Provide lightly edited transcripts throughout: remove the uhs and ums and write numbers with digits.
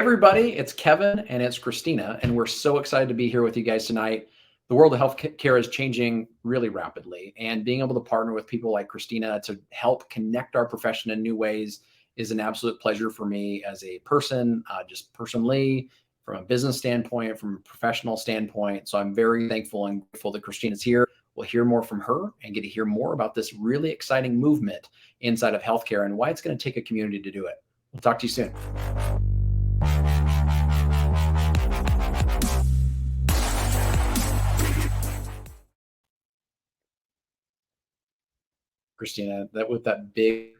Everybody, it's Kevin and it's Christina, and we're so excited to be here with you guys tonight. The world of healthcare is changing really rapidly, and being able to partner with people like Christina to help connect our profession in new ways is an absolute pleasure for me as a person, just personally, from a business standpoint, from a professional standpoint. So I'm very thankful and grateful that Christina's here. We'll hear more from her and get to hear more about this really exciting movement inside of healthcare and why it's going to take a community to do it. We'll talk to you soon. Christina, that with that big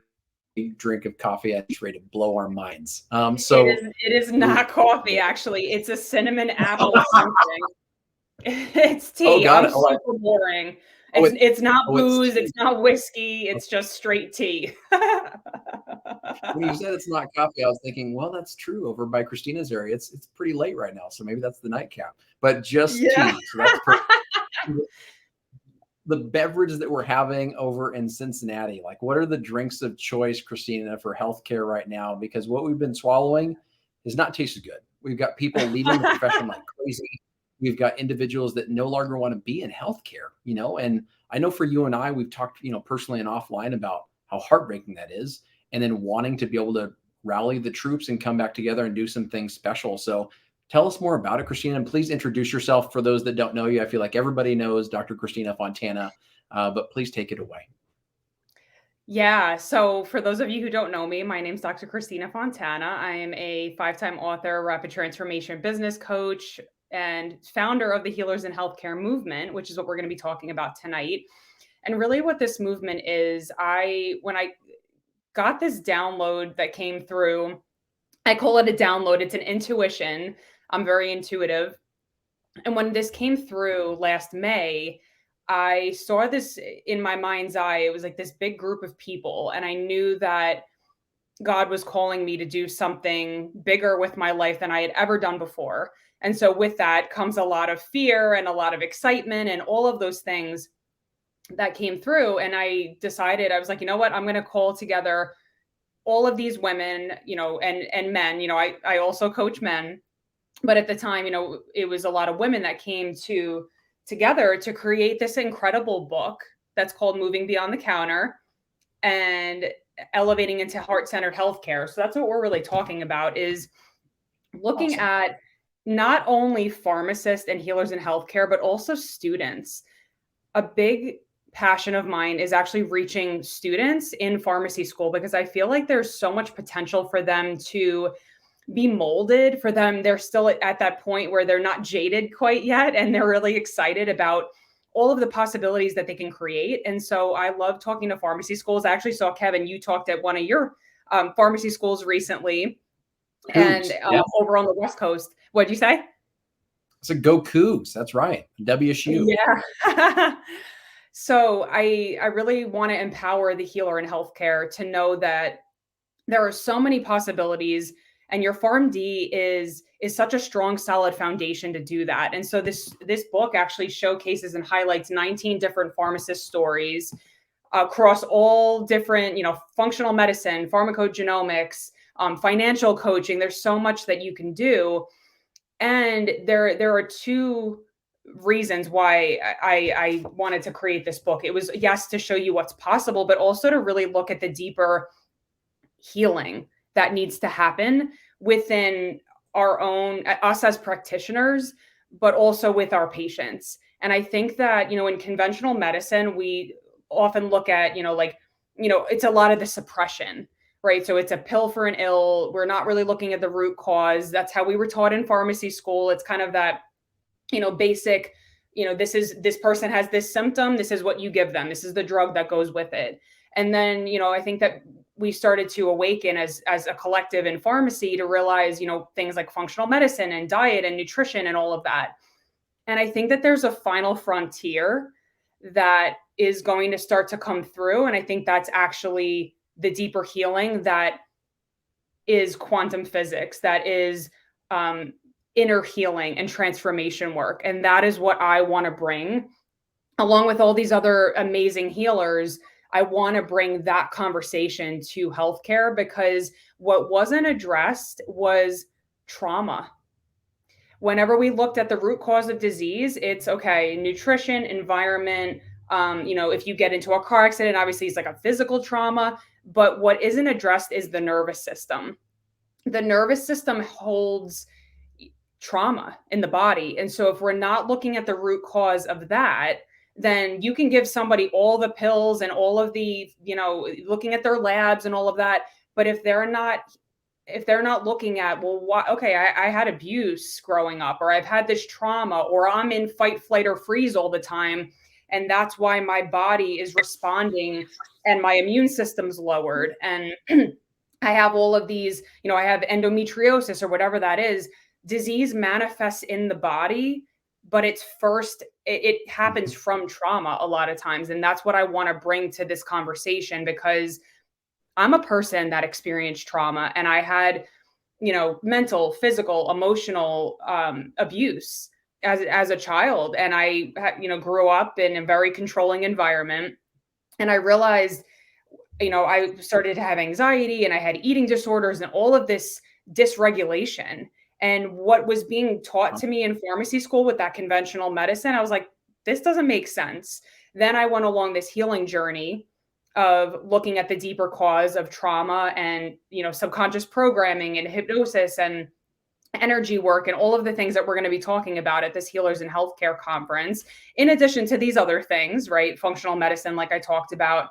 drink of coffee, I just ready to blow our minds. It is not coffee, actually. It's a cinnamon apple something. It's tea. Oh, got I'm it. super boring. It's not booze. It's not whiskey. It's just straight tea. When you said it's not coffee, I was thinking, well, that's true. Over by Christina's area, it's pretty late right now, so maybe that's the nightcap. But just tea. So that's perfect. The beverage that we're having over in Cincinnati, like what are the drinks of choice, Christina, for healthcare right now? Because what we've been swallowing has not tasted good. We've got people leaving the profession like crazy. We've got individuals that no longer want to be in healthcare, and I know for you and I, we've talked, personally and offline about how heartbreaking that is, and then wanting to be able to rally the troops and come back together and do some things special. So tell us more about it, Christina, and please introduce yourself for those that don't know you. I feel like everybody knows Dr. Christina Fontana, but please take it away. Yeah. So for those of you who don't know me, my name's Dr. Christina Fontana. I am a 5-time author, rapid transformation business coach, and founder of the Healers in Healthcare movement, which is what we're going to be talking about tonight. And really what this movement is, when I got this download that came through, I call it a download. It's an intuition. I'm very intuitive. And when this came through last May, I saw this in my mind's eye. It was like this big group of people. And I knew that God was calling me to do something bigger with my life than I had ever done before. And so with that comes a lot of fear and a lot of excitement and all of those things that came through. And I decided, I was like, you know what, I'm going to call together all of these women, and men. I also coach men, but at the time, it was a lot of women that came together to create this incredible book that's called Moving Beyond the Counter and Elevating into Heart-Centered Healthcare. So that's what we're really talking about, is looking at not only pharmacists and healers in healthcare, but also students. A big passion of mine is actually reaching students in pharmacy school, because I feel like there's so much potential for them to be molded. For them, they're still at that point where they're not jaded quite yet, and they're really excited about all of the possibilities that they can create. And so I love talking to pharmacy schools. I actually saw, Kevin, you talked at one of your pharmacy schools recently, and over on the West Coast. What'd you say? It's a Go Cougs. That's right. WSU. Yeah. So I really want to empower the healer in healthcare to know that there are so many possibilities, and your PharmD is such a strong, solid foundation to do that. And so this book actually showcases and highlights 19 different pharmacist stories across all different, functional medicine, pharmacogenomics, financial coaching. There's so much that you can do. And there are two reasons why I wanted to create this book. It was, yes, to show you what's possible, but also to really look at the deeper healing that needs to happen within us as practitioners, but also with our patients. And I think that, in conventional medicine, we often look at, it's a lot of the suppression, right? So it's a pill for an ill. We're not really looking at the root cause. That's how we were taught in pharmacy school. It's kind of that, basic, this person has this symptom. This is what you give them. This is the drug that goes with it. And then, I think that we started to awaken as a collective in pharmacy to realize, things like functional medicine and diet and nutrition and all of that. And I think that there's a final frontier that is going to start to come through. And I think that's actually the deeper healing that is quantum physics, that is inner healing and transformation work. And that is what I want to bring, along with all these other amazing healers. I want to bring that conversation to healthcare, because what wasn't addressed was trauma. Whenever we looked at the root cause of disease, it's okay, nutrition, environment. If you get into a car accident, obviously it's like a physical trauma. But what isn't addressed is the nervous system. The nervous system holds trauma in the body. And so if we're not looking at the root cause of that, then you can give somebody all the pills and all of the, looking at their labs and all of that. But if they're not looking at, well, what, okay, I had abuse growing up, or I've had this trauma, or I'm in fight, flight, or freeze all the time. And that's why my body is responding and my immune system's lowered. And I have all of these, I have endometriosis or whatever that is. Disease manifests in the body, but it happens from trauma a lot of times. And that's what I want to bring to this conversation, because I'm a person that experienced trauma, and I had, mental, physical, emotional abuse as a child. And I, grew up in a very controlling environment. And I realized, I started to have anxiety, and I had eating disorders and all of this dysregulation. And what was being taught to me in pharmacy school with that conventional medicine, I was like, this doesn't make sense. Then I went along this healing journey of looking at the deeper cause of trauma and, subconscious programming and hypnosis and energy work and all of the things that we're going to be talking about at this Healers in Healthcare conference, in addition to these other things, right? Functional medicine, like I talked about.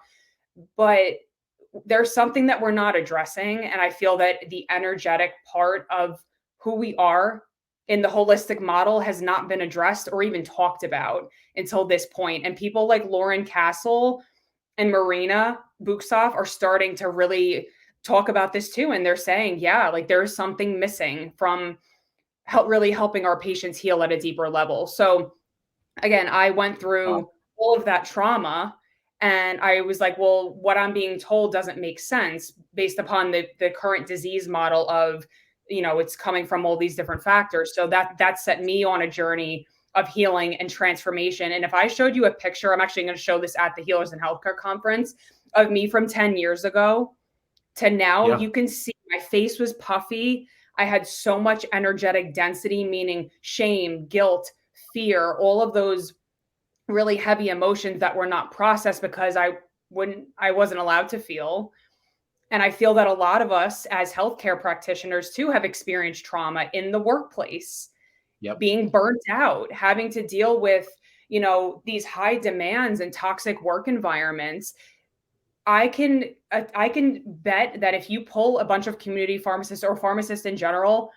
But there's something that we're not addressing. And I feel that the energetic part of who we are in the holistic model has not been addressed or even talked about until this point. And people like Lauren Castle and Marina Buksov are starting to really talk about this too. And they're saying, yeah, like there's something missing from really helping our patients heal at a deeper level. So again, I went through all of that trauma, and I was like, well, what I'm being told doesn't make sense based upon the current disease model of, it's coming from all these different factors. So that set me on a journey of healing and transformation. And if I showed you a picture, I'm actually going to show this at the Healers in Healthcare conference, of me from 10 years ago to now, you can see my face was puffy. I had so much energetic density, meaning shame, guilt, fear, all of those really heavy emotions that were not processed because I wasn't allowed to feel. And I feel that a lot of us as healthcare practitioners too have experienced trauma in the workplace. Being burnt out, having to deal with, these high demands and toxic work environments. I can bet that if you pull a bunch of community pharmacists or pharmacists in general,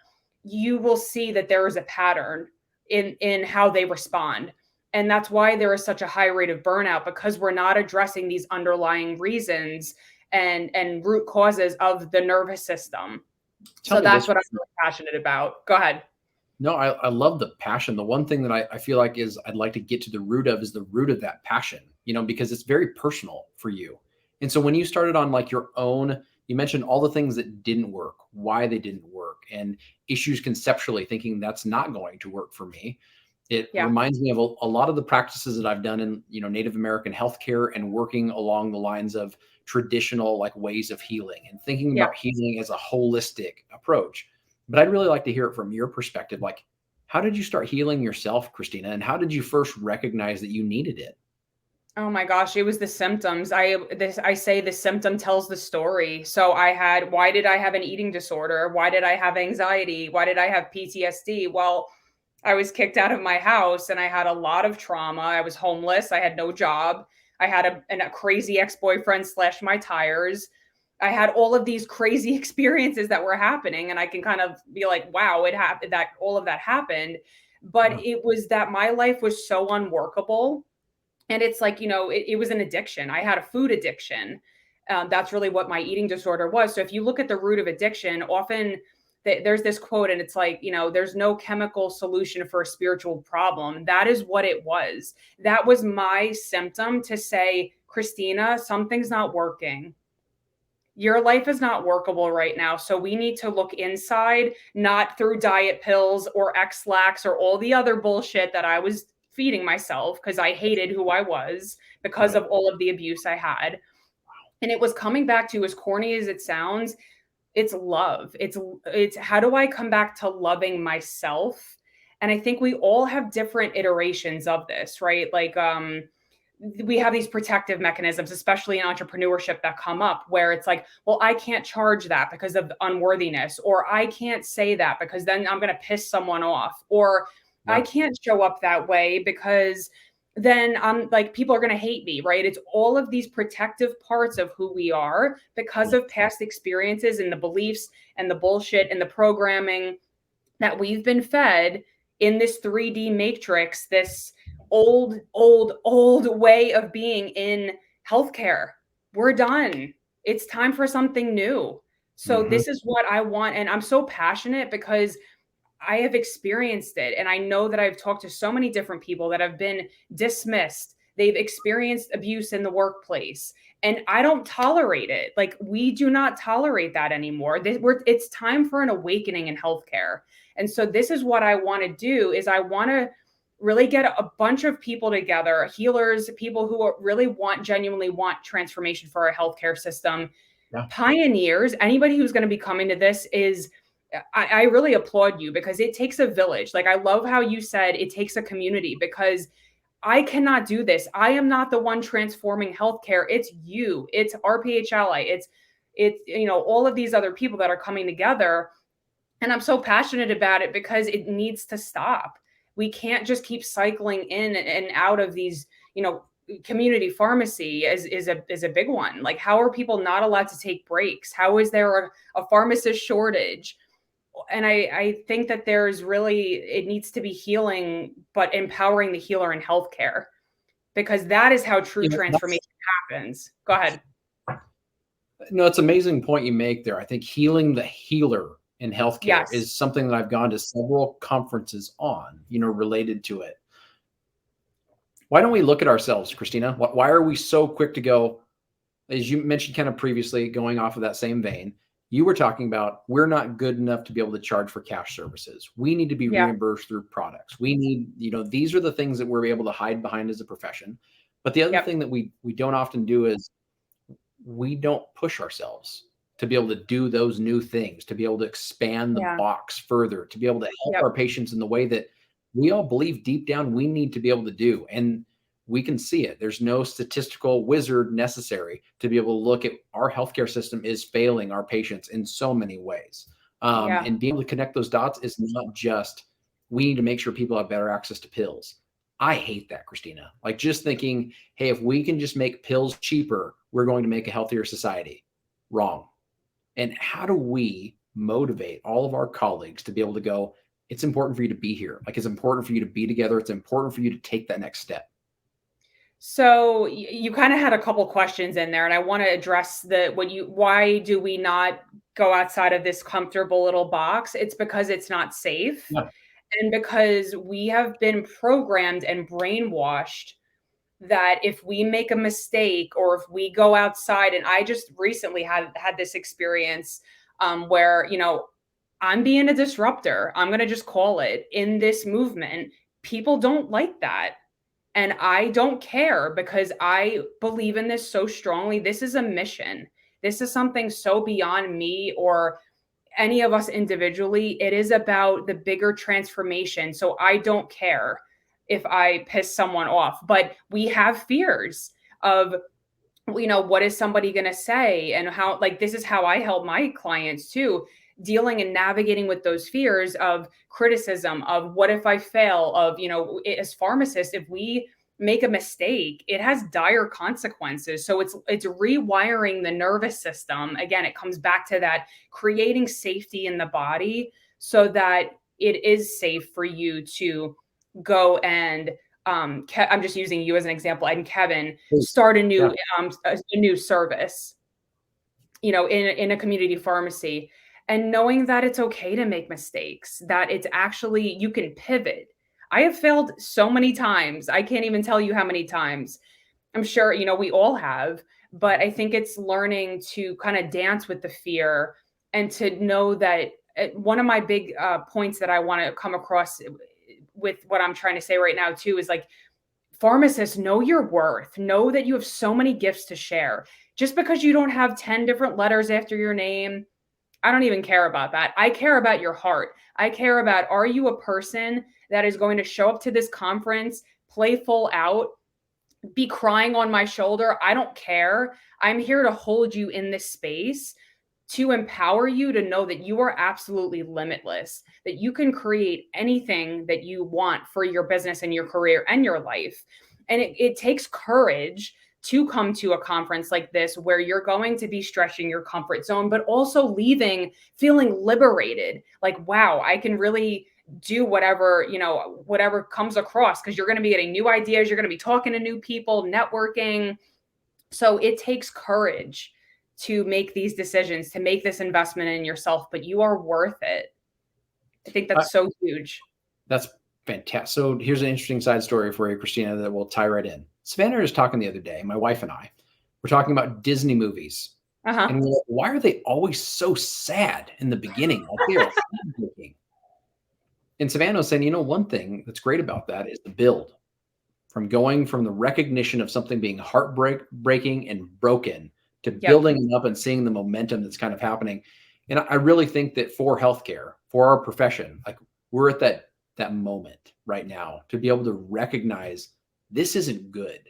you will see that there is a pattern in how they respond. And that's why there is such a high rate of burnout, because we're not addressing these underlying reasons and root causes of the nervous system. So that's what I'm really passionate about. Go ahead. No, I love the passion. The one thing that I feel like is I'd like to get to the root of is the root of that passion, because it's very personal for you. And so when you started on like your own, you mentioned all the things that didn't work, why they didn't work, and issues conceptually thinking that's not going to work for me. It reminds me of a lot of the practices that I've done in, Native American healthcare and working along the lines of traditional like ways of healing and thinking about healing as a holistic approach. But I'd really like to hear it from your perspective. Like, how did you start healing yourself, Christina? And how did you first recognize that you needed it? Oh my gosh, it was the symptoms. I say the symptom tells the story. So why did I have an eating disorder? Why did I have anxiety? Why did I have PTSD? Well, I was kicked out of my house and I had a lot of trauma. I was homeless. I had no job. I had a crazy ex-boyfriend slashed my tires. I had all of these crazy experiences that were happening, and I can kind of be like, wow, it happened, that all of that happened. But it was that my life was so unworkable. And it's like, it was an addiction. I had a food addiction. That's really what my eating disorder was. So if you look at the root of addiction, often there's this quote, and it's like, there's no chemical solution for a spiritual problem. That is what it was. That was my symptom to say, Christina, something's not working. Your life is not workable right now. So we need to look inside, not through diet pills or X-Lax or all the other bullshit that I was feeding myself, because I hated who I was because of all of the abuse I had. And it was coming back to, as corny as it sounds, It's love. It's how do I come back to loving myself? And I think we all have different iterations of this, right? Like we have these protective mechanisms, especially in entrepreneurship, that come up where it's like, well, I can't charge that because of unworthiness, or I can't say that because then I'm going to piss someone off, or I Yeah. can't show up that way because then I'm like, people are going to hate me, right? It's all of these protective parts of who we are because Yeah. of past experiences and the beliefs and the bullshit and the programming that we've been fed in this 3D matrix, this old way of being in healthcare. We're done. It's time for something new. So Mhm. this is what I want. And I'm so passionate because I have experienced it. And I know that I've talked to so many different people that have been dismissed. They've experienced abuse in the workplace. And I don't tolerate it. Like, we do not tolerate that anymore. It's time for an awakening in healthcare. And so this is what I want to do is I want to really get a bunch of people together, healers, people who really genuinely want transformation for our healthcare system, Yeah. pioneers. Anybody who's going to be coming to this is I really applaud you because it takes a village. Like, I love how you said it takes a community, because I cannot do this. I am not the one transforming healthcare. It's you. It's RPhAlly. It's all of these other people that are coming together. And I'm so passionate about it because it needs to stop. We can't just keep cycling in and out of these, community pharmacy is a big one. Like, how are people not allowed to take breaks? How is there a pharmacist shortage? And I think that it needs to be healing, but empowering the healer in healthcare, because that is how true You know, transformation happens. Go ahead. no, it's an amazing point you make there. I think healing the healer in healthcare Yes. is something that I've gone to several conferences on, related to it. Why don't we look at ourselves, Christina? Why are we so quick to go, as you mentioned kind of previously, going off of that same vein, you were talking about we're not good enough to be able to charge for cash services. We need to be Yeah. reimbursed through products. We need, these are the things that we're able to hide behind as a profession. But the other Yep. thing that we don't often do is we don't push ourselves to be able to do those new things, to be able to expand the Yeah. box further, to be able to help Yep. our patients in the way that we all believe deep down we need to be able to do. And we can see it. There's no statistical wizard necessary to be able to look at our healthcare system is failing our patients in so many ways. Yeah. And being able to connect those dots is not just we need to make sure people have better access to pills. I hate that, Christina. Like, just thinking, hey, if we can just make pills cheaper, we're going to make a healthier society. Wrong. And how do we motivate all of our colleagues to be able to go, it's important for you to be here. Like, it's important for you to be together. It's important for you to take that next step. So you kind of had a couple questions in there, and I want to address why do we not go outside of this comfortable little box? It's because it's not safe. Yeah. And because we have been programmed and brainwashed that if we make a mistake or if we go outside, and I just recently had this experience where, I'm being a disruptor. I'm going to just call it in this movement. People don't like that. And I don't care because I believe in this so strongly. This is a mission. This is something so beyond me or any of us individually. It is about the bigger transformation. So I don't care if I piss someone off, but we have fears of, what is somebody going to say, and how, like, this is how I help my clients too, dealing and navigating with those fears of criticism, of what if I fail, of, as pharmacists, if we make a mistake, it has dire consequences. So it's rewiring the nervous system. Again, it comes back to that creating safety in the body so that it is safe for you to go and I'm just using you as an example, and Kevin, start Yeah. a new service, in a community pharmacy, and knowing that it's okay to make mistakes, that it's actually, you can pivot. I have failed so many times. I can't even tell you how many times. I'm sure, we all have, but I think it's learning to kind of dance with the fear and to know that one of my big points that I want to come across with what I'm trying to say right now too is, like, pharmacists, know your worth. Know that you have so many gifts to share. Just because you don't have 10 different letters after your name, I don't even care about that. I care about your heart. I care about, are you a person that is going to show up to this conference, play full out, be crying on my shoulder? I don't care. I'm here to hold you in this space, to empower you to know that you are absolutely limitless, that you can create anything that you want for your business and your career and your life. And it takes courage to come to a conference like this, where you're going to be stretching your comfort zone, but also leaving feeling liberated. Like, wow, I can really do whatever, whatever comes across, because you're going to be getting new ideas. You're going to be talking to new people, networking. So it takes courage to make these decisions, to make this investment in yourself, but you are worth it. I think that's so huge. That's fantastic. So here's an interesting side story for you, Christina, that will tie right in. Savannah was talking the other day, my wife and I were talking about Disney movies. Uh-huh. And we're like, why are they always so sad in the beginning? Like they are heartbreaking. And Savannah was saying, one thing that's great about that is the build, from going from the recognition of something being heartbreaking and broken to building it up and seeing the momentum that's kind of happening. And I really think that for healthcare, for our profession, like we're at that moment right now to be able to recognize this isn't good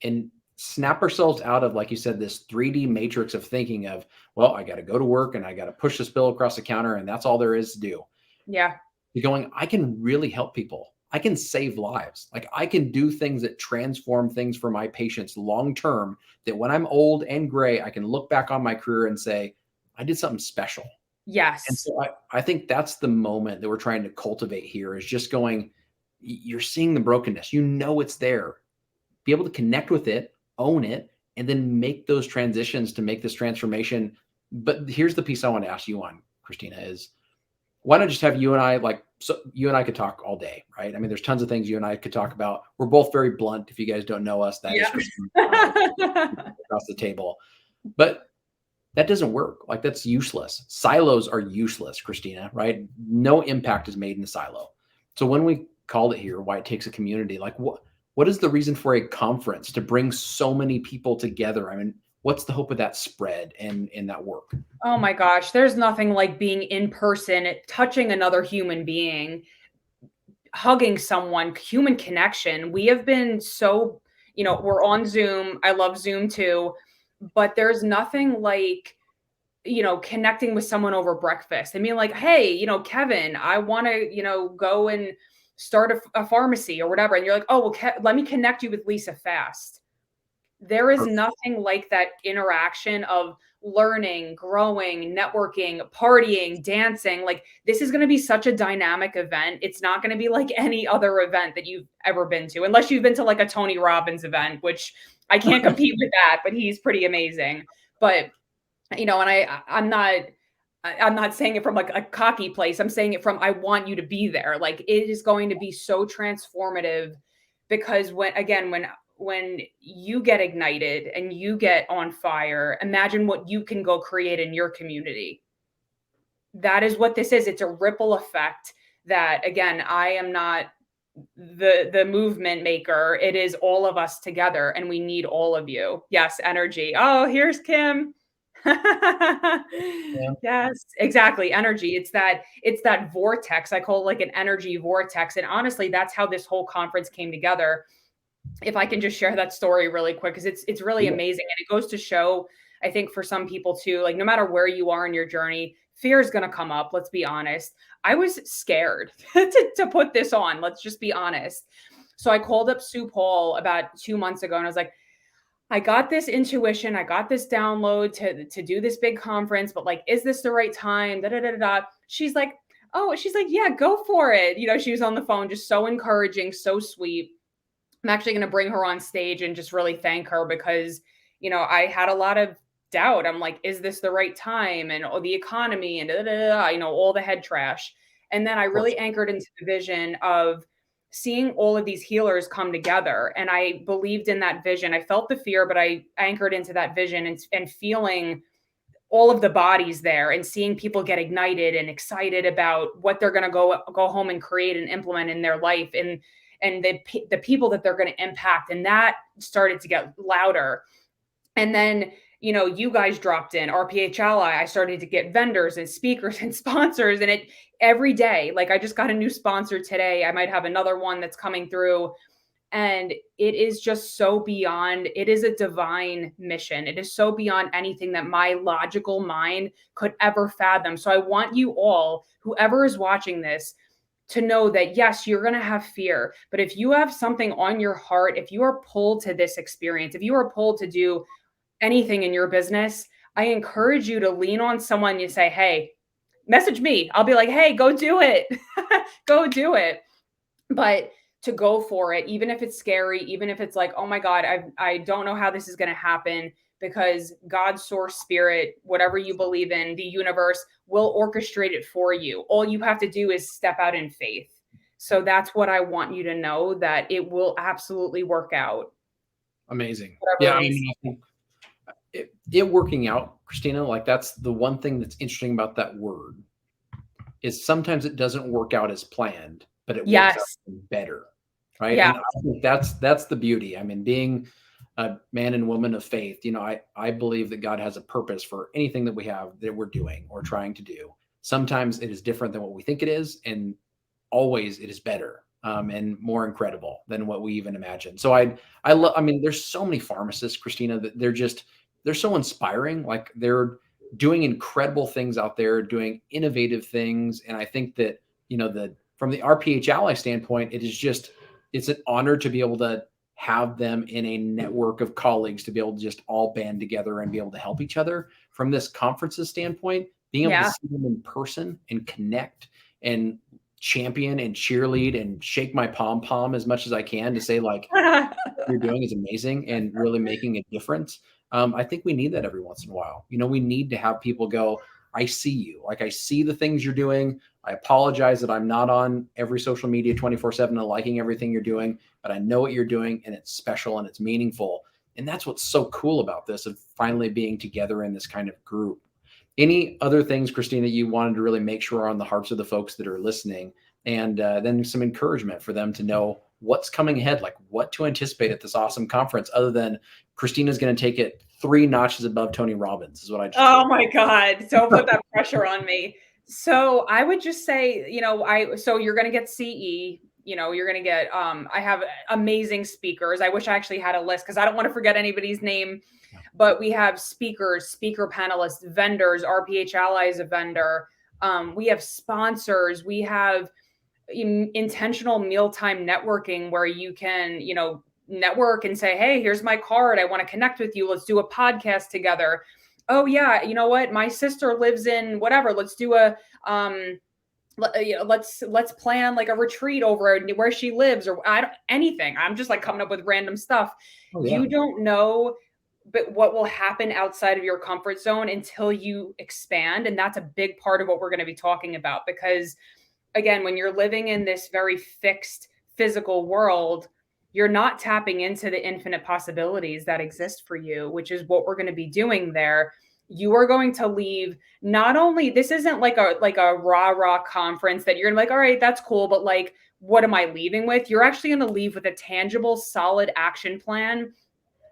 and snap ourselves out of, like you said, this 3D matrix of thinking of, well, I got to go to work and I got to push this bill across the counter and that's all there is to do. Yeah. You're going, I can really help people. I can save lives. Like I can do things that transform things for my patients long-term, that when I'm old and gray, I can look back on my career and say, I did something special. Yes. And so I think that's the moment that we're trying to cultivate here, is just going, you're seeing the brokenness, it's there, be able to connect with it, own it, and then make those transitions to make this transformation. But here's the piece I want to ask you on, Christina, is why not just have you and I, so you and I could talk all day, right? I mean, there's tons of things you and I could talk about. We're both very blunt. If you guys don't know us, that is Christina across the table. But that doesn't work. Like that's useless. Silos are useless, Christina, right? No impact is made in the silo. So when we called it here, why it takes a community, like what is the reason for a conference to bring so many people together? I mean, what's the hope of that spread and that work? Oh my gosh, there's nothing like being in person, touching another human being, hugging someone, human connection. We have been so, we're on Zoom. I love Zoom too, but there's nothing like, connecting with someone over breakfast. I mean, like, hey, Kevin, I want to, go and start a pharmacy or whatever. And you're like, oh, well, let me connect you with Lisa Fast. There is nothing like that interaction of learning, growing, networking, partying, dancing. Like this is going to be such a dynamic event. It's not going to be like any other event that you've ever been to, unless you've been to like a Tony Robbins event, which I can't compete with that, but he's pretty amazing. But, and I'm not saying it from like a cocky place. I'm saying it from, I want you to be there. Like it is going to be so transformative, because when you get ignited and you get on fire, imagine what you can go create in your community. That is what this is. It's a ripple effect that, again, I am not the movement maker. It is all of us together, and we need all of you. Yes, energy. Oh, here's Kim. Yeah. Yes, exactly. Energy. It's that vortex. I call it like an energy vortex. And honestly, that's how this whole conference came together. If I can just share that story really quick, because it's really amazing. And it goes to show, I think, for some people too, like no matter where you are in your journey, fear is going to come up. Let's be honest. I was scared to put this on. Let's just be honest. So I called up Sue Paul about 2 months ago and I was like, I got this intuition. I got this download to do this big conference, but like, is this the right time? Da, da, da, da, da. She's like, yeah, go for it. She was on the phone, just so encouraging, so sweet. I'm actually going to bring her on stage and just really thank her, because, I had a lot of doubt. I'm like, is this the right time? And the economy and all the head trash. And then I really anchored into the vision of seeing all of these healers come together. And I believed in that vision. I felt the fear, but I anchored into that vision and feeling all of the bodies there and seeing people get ignited and excited about what they're going to go home and create and implement in their life. And the people that they're going to impact. And that started to get louder. And then, you guys dropped in, RPhAlly. I started to get vendors and speakers and sponsors, and it every day. Like I just got a new sponsor today. I might have another one that's coming through. And it is just so beyond, it is a divine mission. It is so beyond anything that my logical mind could ever fathom. So I want you all, whoever is watching this, to know that yes, you're going to have fear, but if you have something on your heart, if you are pulled to this experience, if you are pulled to do anything in your business, I encourage you to lean on someone. You say, hey, message me. I'll be like, hey, go do it. Go do it. But to go for it, even if it's scary, even if it's like, oh my God, I don't know how this is going to happen, because God's source spirit, whatever you believe in, the universe will orchestrate it for you. All you have to do is step out in faith. So that's what I want you to know, that it will absolutely work out. Amazing. Whatever Yeah. it is. I think it working out, Christina, like that's the one thing that's interesting about that word is sometimes it doesn't work out as planned, but it works out Yes. better. Right. Yeah. And I think that's the beauty. I mean, being a man and woman of faith, I believe that God has a purpose for anything that we have, that we're doing or trying to do. Sometimes it is different than what we think it is, and always it is better, and more incredible than what we even imagine. So I love. I mean, there's so many pharmacists, Christina, that they're so inspiring. Like they're doing incredible things out there, doing innovative things, and I think that from the RPhAlly standpoint, it's an honor to be able to have them in a network of colleagues, to be able to just all band together and be able to help each other. From this conference's standpoint, being able to Yeah. see them in person and connect and champion and cheerlead and shake my pom as much as I can to say, like, what you're doing is amazing and really making a difference. I think we need that every once in a while. We need to have people go, I see you. Like, I see the things you're doing. I apologize that I'm not on every social media 24/7 and liking everything you're doing, but I know what you're doing and it's special and it's meaningful. And that's what's so cool about this, of finally being together in this kind of group. Any other things, Christina, you wanted to really make sure are on the hearts of the folks that are listening, and then some encouragement for them to know what's coming ahead, like what to anticipate at this awesome conference, other than Christina's going to take it 3 notches above Tony Robbins, is what I just Oh told my God. Don't put that pressure on me. So I would just say, so you're going to get CE, you're going to get, I have amazing speakers. I wish I actually had a list, because I don't want to forget anybody's name, but we have speakers, speaker panelists, vendors. RPhAlly is a vendor. We have sponsors. We have intentional mealtime networking, where you can, network and say, hey, here's my card. I want to connect with you. Let's do a podcast together. Oh yeah, you know what? My sister lives in whatever. Let's do a let's plan like a retreat over where she lives, or anything. I'm just like coming up with random stuff. Oh, yeah. You don't know, but what will happen outside of your comfort zone until you expand, and that's a big part of what we're going to be talking about. Because again, when you're living in this very fixed physical world, you're not tapping into the infinite possibilities that exist for you, which is what we're going to be doing there. You are going to leave, not only, this isn't like a rah conference that you're gonna be like, all right, that's cool, but like, what am I leaving with? You're actually going to leave with a tangible, solid action plan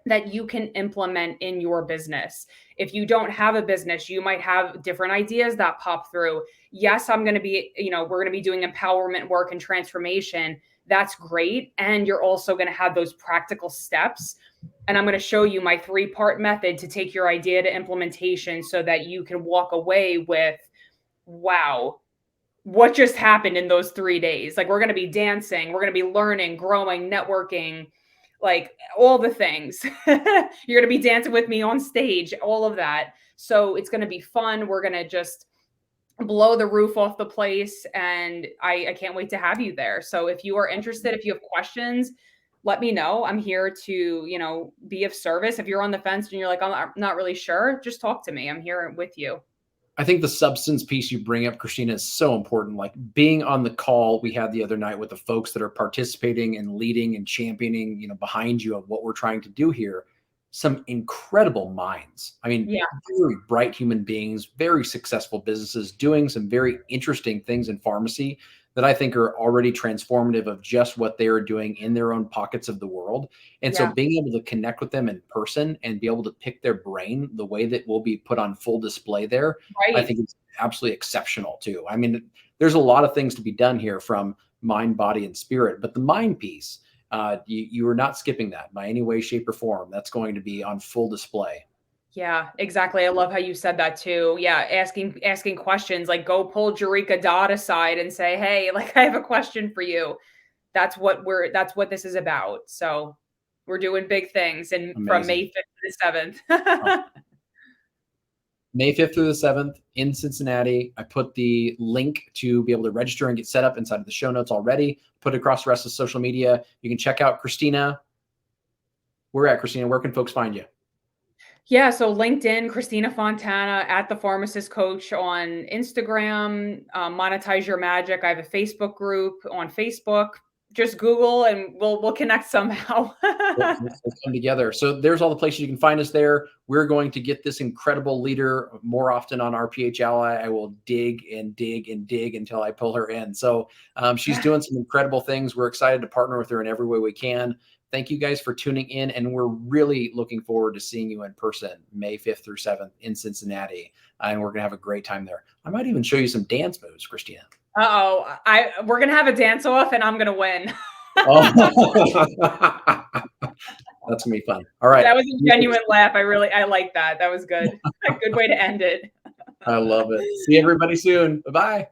that you can implement in your business. If you don't have a business, you might have different ideas that pop through. Yes, we're going to be doing empowerment work and transformation. That's great. And you're also going to have those practical steps. And I'm going to show you my 3-part method to take your idea to implementation, so that you can walk away with, wow, what just happened in those 3 days? Like, we're going to be dancing, we're going to be learning, growing, networking, like all the things. You're going to be dancing with me on stage, all of that. So it's going to be fun. We're going to just blow the roof off the place. And I can't wait to have you there. So if you are interested, if you have questions, let me know. I'm here to, be of service. If you're on the fence and you're like, I'm not really sure, just talk to me. I'm here with you. I think the substance piece you bring up, Christina, is so important. Like being on the call we had the other night with the folks that are participating and leading and championing, behind you of what we're trying to do here. Some incredible minds. I mean, Yeah. very bright human beings, very successful businesses, doing some very interesting things in pharmacy that I think are already transformative of just what they are doing in their own pockets of the world. And so Yeah. being able to connect with them in person and be able to pick their brain the way that will be put on full display there, I Right. think it's absolutely exceptional too. I mean, there's a lot of things to be done here from mind, body, and spirit, but the mind piece, you are not skipping that by any way, shape, or form. That's going to be on full display. Yeah, exactly. I love how you said that too. Yeah, asking questions, like go pull Jerika Dodd aside and say, "Hey, like I have a question for you." That's what this is about. So, we're doing big things and from Amazing. May 5th to the 7th. May 5th through the 7th in Cincinnati. I put the link to be able to register and get set up inside of the show notes already. Put it across the rest of social media. You can check out Christina. We're at Christina. Where can folks find you? Yeah, so LinkedIn, Christina Fontana at the Pharmacist Coach on Instagram, Monetize Your Magic. I have a Facebook group on Facebook. Just Google and we'll connect somehow. Let's come together. So there's all the places you can find us there. We're going to get this incredible leader more often on RPhAlly. I will dig and dig and dig until I pull her in. So she's doing some incredible things. We're excited to partner with her in every way we can. Thank you guys for tuning in. And we're really looking forward to seeing you in person May 5th through 7th in Cincinnati. And we're going to have a great time there. I might even show you some dance moves, Christina. Uh-oh, we're gonna have a dance off and I'm gonna win. Oh. That's gonna be fun. All right. That was a genuine laugh. I like that. That was good. A good way to end it. I love it. See everybody soon. Bye-bye.